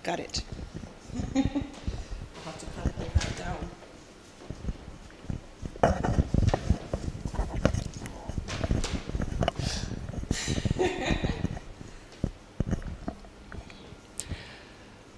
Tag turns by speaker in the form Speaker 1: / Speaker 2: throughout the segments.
Speaker 1: Got it. I'll have to kind of bring that down.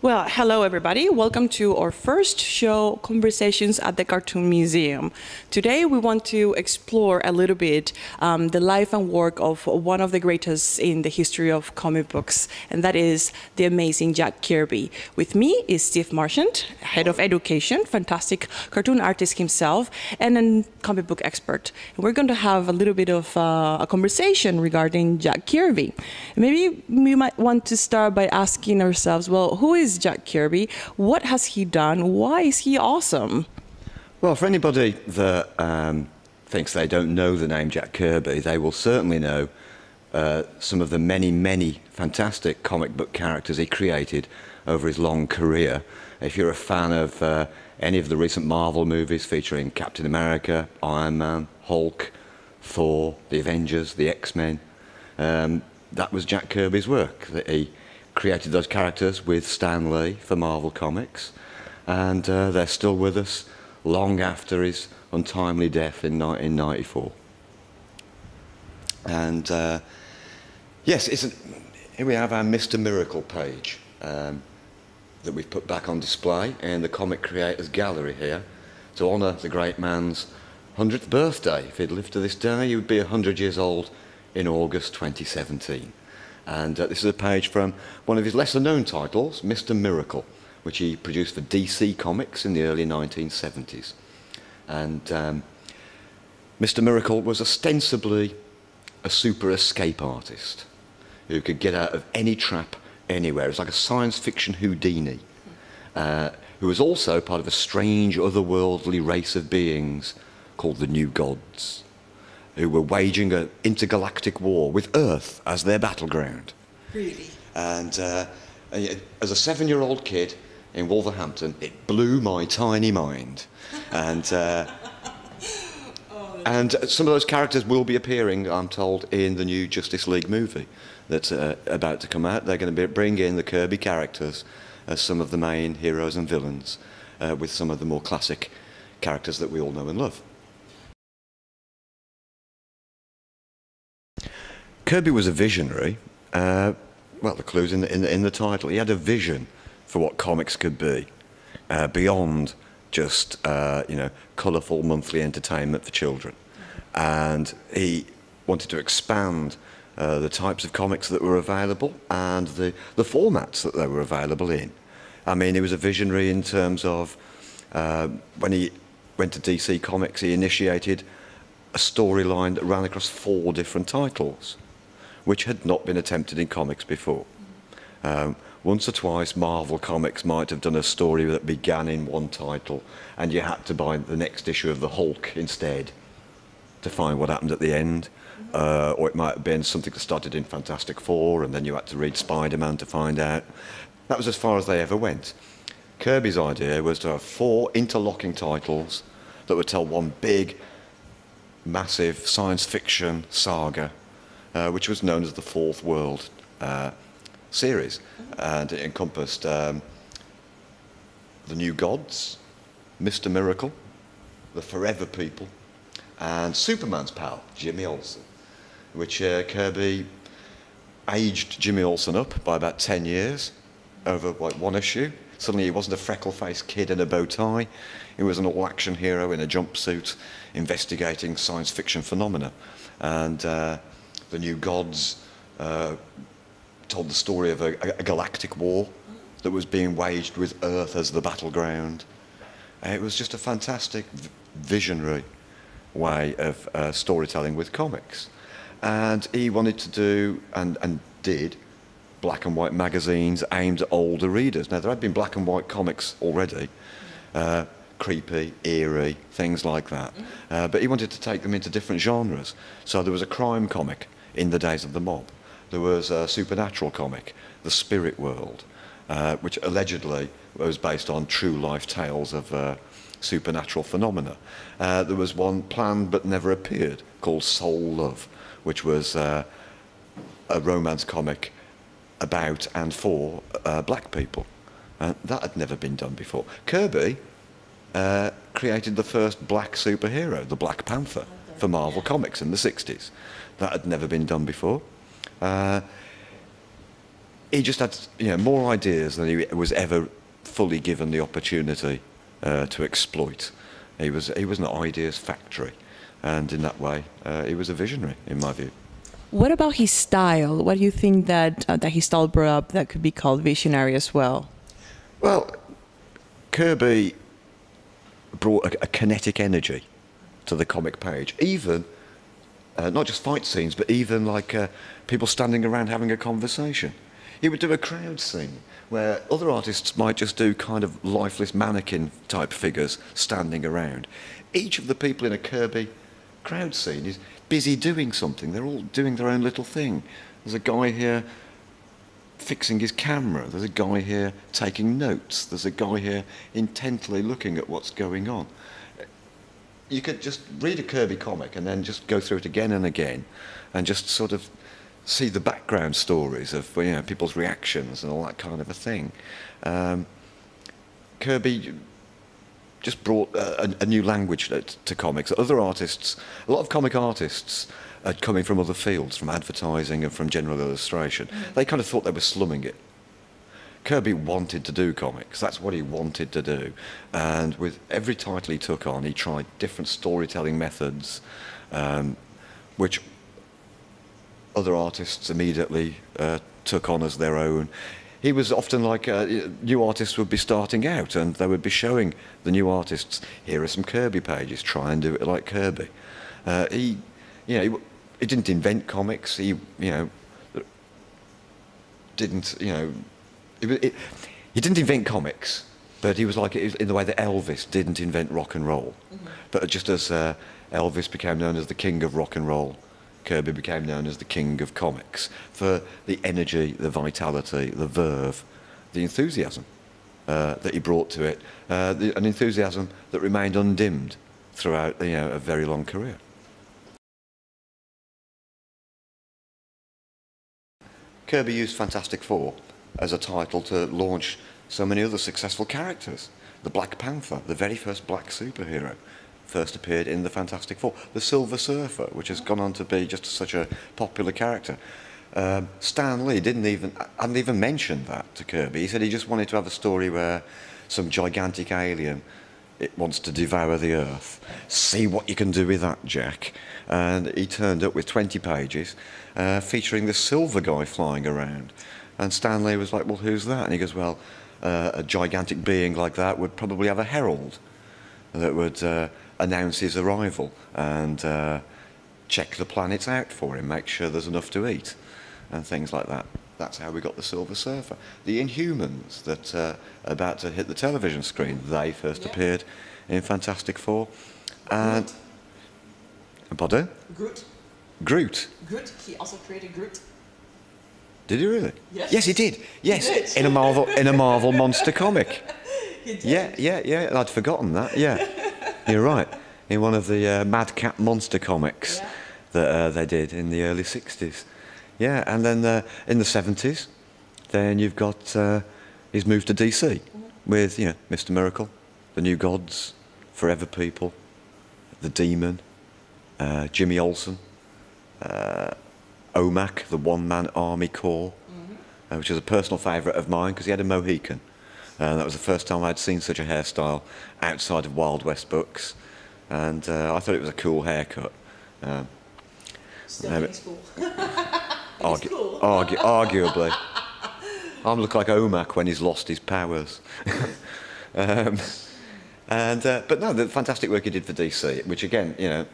Speaker 1: Well, hello everybody. Welcome to our first show, Conversations at the Cartoon Museum. Today we want to explore a little bit the life and work of one of the greatest in the history of comic books, and that is the amazing Jack Kirby. With me is Steve Marchant, head of education, fantastic cartoon artist himself, and a comic book expert. And we're going to have a little bit of a conversation regarding Jack Kirby. Maybe we might want to start by asking ourselves, well, who is Jack Kirby? What has he done? Why is he awesome?
Speaker 2: Well, for anybody that thinks they don't know the name Jack Kirby, they will certainly know some of the many, many fantastic comic book characters he created over his long career. If you're a fan of any of the recent Marvel movies featuring Captain America, Iron Man, Hulk, Thor, the Avengers, the X-Men, that was Jack Kirby's work. That he created those characters with Stan Lee for Marvel Comics, and they're still with us long after his untimely death in 1994. And yes, here we have our Mr. Miracle page that we've put back on display in the Comic Creators Gallery here to honour the great man's 100th birthday. If he'd lived to this day, he would be 100 years old in August 2017. And this is a page from one of his lesser-known titles, Mr. Miracle, which he produced for DC Comics in the early 1970s. And Mr. Miracle was ostensibly a super escape artist who could get out of any trap anywhere. It was like a science fiction Houdini, who was also part of a strange, otherworldly race of beings called the New Gods, who were waging an intergalactic war with Earth as their battleground. Really? And as a 7-year-old kid in Wolverhampton, it blew my tiny mind. And and some of those characters will be appearing, I'm told, in the new Justice League movie that's about to come out. They're going to bring in the Kirby characters as some of the main heroes and villains, with some of the more classic characters that we all know and love. Kirby was a visionary. Well, the clue's in the title. He had a vision for what comics could be, beyond just colourful monthly entertainment for children. And he wanted to expand the types of comics that were available and the formats that they were available in. I mean, he was a visionary in terms of when he went to DC Comics, he initiated a storyline that ran across 4 different titles, which had not been attempted in comics before. Once or twice, Marvel Comics might have done a story that began in one title, and you had to buy the next issue of the Hulk instead to find what happened at the end. Or it might have been something that started in Fantastic Four, and then you had to read Spider-Man to find out. That was as far as they ever went. Kirby's idea was to have 4 interlocking titles that would tell one big, massive science fiction saga, which was known as the Fourth World series, and it encompassed the New Gods, Mr. Miracle, the Forever People, and Superman's pal, Jimmy Olsen, which Kirby aged Jimmy Olsen up by about 10 years over like 1 issue. Suddenly he wasn't a freckle-faced kid in a bow tie. He was an all-action hero in a jumpsuit investigating science fiction phenomena. And the New Gods told the story of a galactic war that was being waged with Earth as the battleground. It was just a fantastic, visionary way of storytelling with comics. And he wanted to do, and did, black and white magazines aimed at older readers. Now, there had been black and white comics already, creepy, eerie, things like that. But he wanted to take them into different genres. So there was a crime comic in the days of the mob. There was a supernatural comic, The Spirit World, which allegedly was based on true life tales of supernatural phenomena. There was one planned but never appeared called Soul Love, which was a romance comic about and for black people. That had never been done before. Kirby created the first black superhero, the Black Panther, for Marvel Comics in the 60s. That had never been done before. He just had, you know, more ideas than he was ever fully given the opportunity to exploit. He was an ideas factory, and in that way, he was a visionary, in my view.
Speaker 1: What about his style? What do you think that his style brought up that could be called visionary as well?
Speaker 2: Well, Kirby brought a kinetic energy to the comic page, even not just fight scenes, but even like people standing around having a conversation. He would do a crowd scene where other artists might just do kind of lifeless mannequin type figures standing around. Each of the people in a Kirby crowd scene is busy doing something. They're all doing their own little thing. There's a guy here fixing his camera. There's a guy here taking notes. There's a guy here intently looking at what's going on. You could just read a Kirby comic and then just go through it again and again and just sort of see the background stories of, you know, people's reactions and all that kind of a thing. Kirby just brought a new language to comics. Other artists, a lot of comic artists are coming from other fields, from advertising and from general illustration. They kind of thought they were slumming it. Kirby wanted to do comics. That's what he wanted to do. And with every title he took on, he tried different storytelling methods, which other artists immediately took on as their own. He was often like, new artists would be starting out and they would be showing the new artists, here are some Kirby pages, try and do it like Kirby. He didn't invent comics. He didn't invent comics, but he was like in the way that Elvis didn't invent rock and roll. But just as Elvis became known as the king of rock and roll, Kirby became known as the king of comics for the energy, the vitality, the verve, the enthusiasm that he brought to it, an enthusiasm that remained undimmed throughout a very long career. Kirby used Fantastic Four as a title to launch so many other successful characters. The Black Panther, the very first black superhero, first appeared in the Fantastic Four. The Silver Surfer, which has gone on to be just such a popular character. Stan Lee hadn't even mentioned that to Kirby. He said he just wanted to have a story where some gigantic alien wants to devour the Earth. See what you can do with that, Jack. And he turned up with 20 pages featuring the silver guy flying around. And Stan Lee was like, well, who's that? And he goes, well, a gigantic being like that would probably have a herald that would announce his arrival and check the planets out for him, make sure there's enough to eat and things like that. That's how we got the Silver Surfer. The Inhumans that are about to hit the television screen, they first appeared in Fantastic Four. And pardon? Groot. Groot.
Speaker 1: He also created Groot.
Speaker 2: Did he really?
Speaker 1: Yes.
Speaker 2: Yes, he did. Yes,
Speaker 1: he did.
Speaker 2: in a Marvel monster comic.
Speaker 1: He did.
Speaker 2: Yeah. I'd forgotten that. Yeah, you're right. In one of the Madcap monster comics that they did in the early '60s. Yeah, and then in the '70s, then you've got he's moved to DC with Mr. Miracle, the New Gods, Forever People, the Demon, Jimmy Olsen. OMAC, the one-man army corps, which is a personal favourite of mine because he had a Mohican. That was the first time I'd seen such a hairstyle outside of Wild West books, and I thought it was a cool haircut.
Speaker 1: Still think it's cool. Cool.
Speaker 2: Arguably. I look like OMAC when he's lost his powers. But no, the fantastic work he did for DC, which again,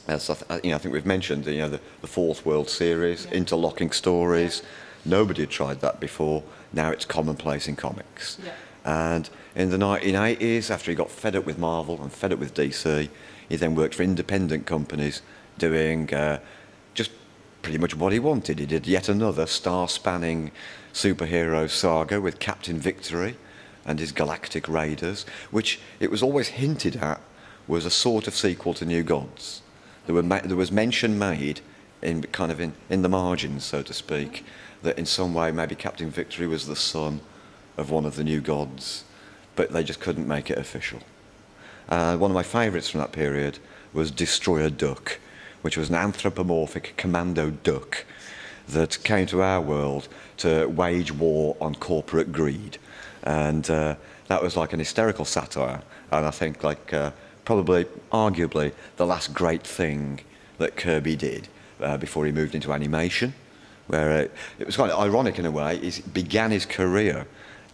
Speaker 2: as I think we've mentioned, the Fourth World Series, interlocking stories. Nobody had tried that before. Now it's commonplace in comics. Yeah. And in the 1980s, after he got fed up with Marvel and fed up with DC, he then worked for independent companies doing just pretty much what he wanted. He did yet another star-spanning superhero saga with Captain Victory and his Galactic Raiders, which it was always hinted at was a sort of sequel to New Gods. There was mention made in the margins, so to speak, that in some way maybe Captain Victory was the son of one of the new gods, but they just couldn't make it official. One of my favourites from that period was Destroyer Duck, which was an anthropomorphic commando duck that came to our world to wage war on corporate greed. And that was like an hysterical satire, and I think like probably, arguably, the last great thing that Kirby did before he moved into animation, where it was kind of ironic in a way. He began his career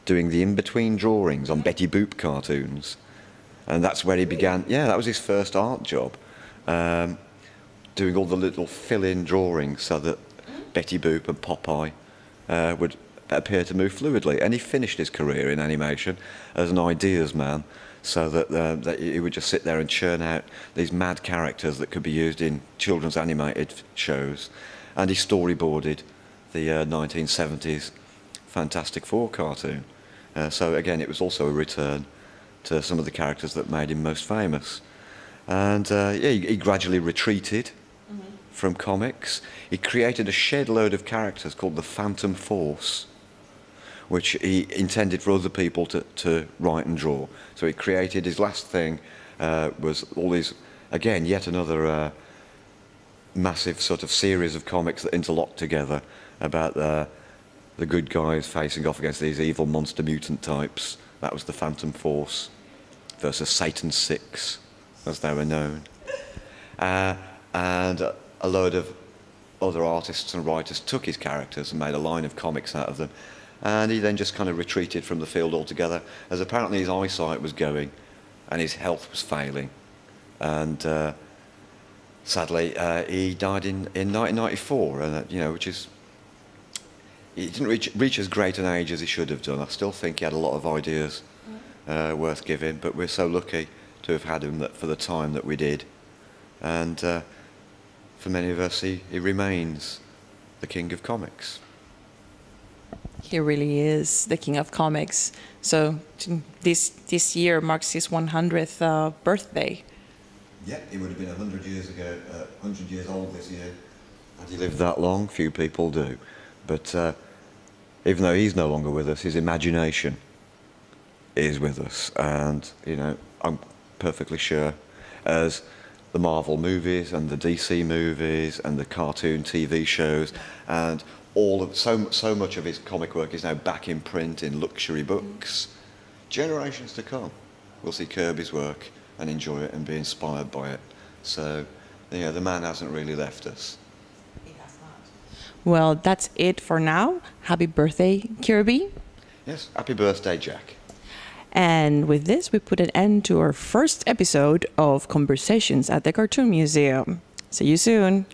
Speaker 2: doing the in-between drawings on Betty Boop cartoons, and that's where he began. Yeah, that was his first art job, doing all the little fill-in drawings so that Betty Boop and Popeye would appear to move fluidly. And he finished his career in animation as an ideas man, so that he would just sit there and churn out these mad characters that could be used in children's animated shows. And he storyboarded the 1970s Fantastic Four cartoon. So again, it was also a return to some of the characters that made him most famous. And yeah, he gradually retreated from comics. He created a shed load of characters called the Phantom Force, which he intended for other people to write and draw. So he created, his last thing was all these, again, yet another massive sort of series of comics that interlocked together about the good guys facing off against these evil monster mutant types. That was the Phantom Force versus Satan 6, as they were known. And a load of other artists and writers took his characters and made a line of comics out of them. And he then just kind of retreated from the field altogether, as apparently his eyesight was going and his health was failing. And sadly, he died in 1994, and you know, which is, he didn't reach as great an age as he should have done. I still think he had a lot of ideas worth giving, but we're so lucky to have had him for the time that we did. And for many of us, he remains the king of comics.
Speaker 1: He really is the king of comics. So this year marks his 100th birthday.
Speaker 2: Yeah, he would have been 100 years ago, 100 years old this year. Had he lived that long? Few people do. But even though he's no longer with us, his imagination is with us. And, you know, I'm perfectly sure as the Marvel movies and the DC movies and the cartoon TV shows and all of so much of his comic work is now back in print in luxury books. Generations to come will see Kirby's work and enjoy it and be inspired by it. So, yeah, the man hasn't really left us.
Speaker 1: He has not. Well, that's it for now. Happy birthday, Kirby.
Speaker 2: Yes, happy birthday, Jack.
Speaker 1: And with this, we put an end to our first episode of Conversations at the Cartoon Museum. See you soon.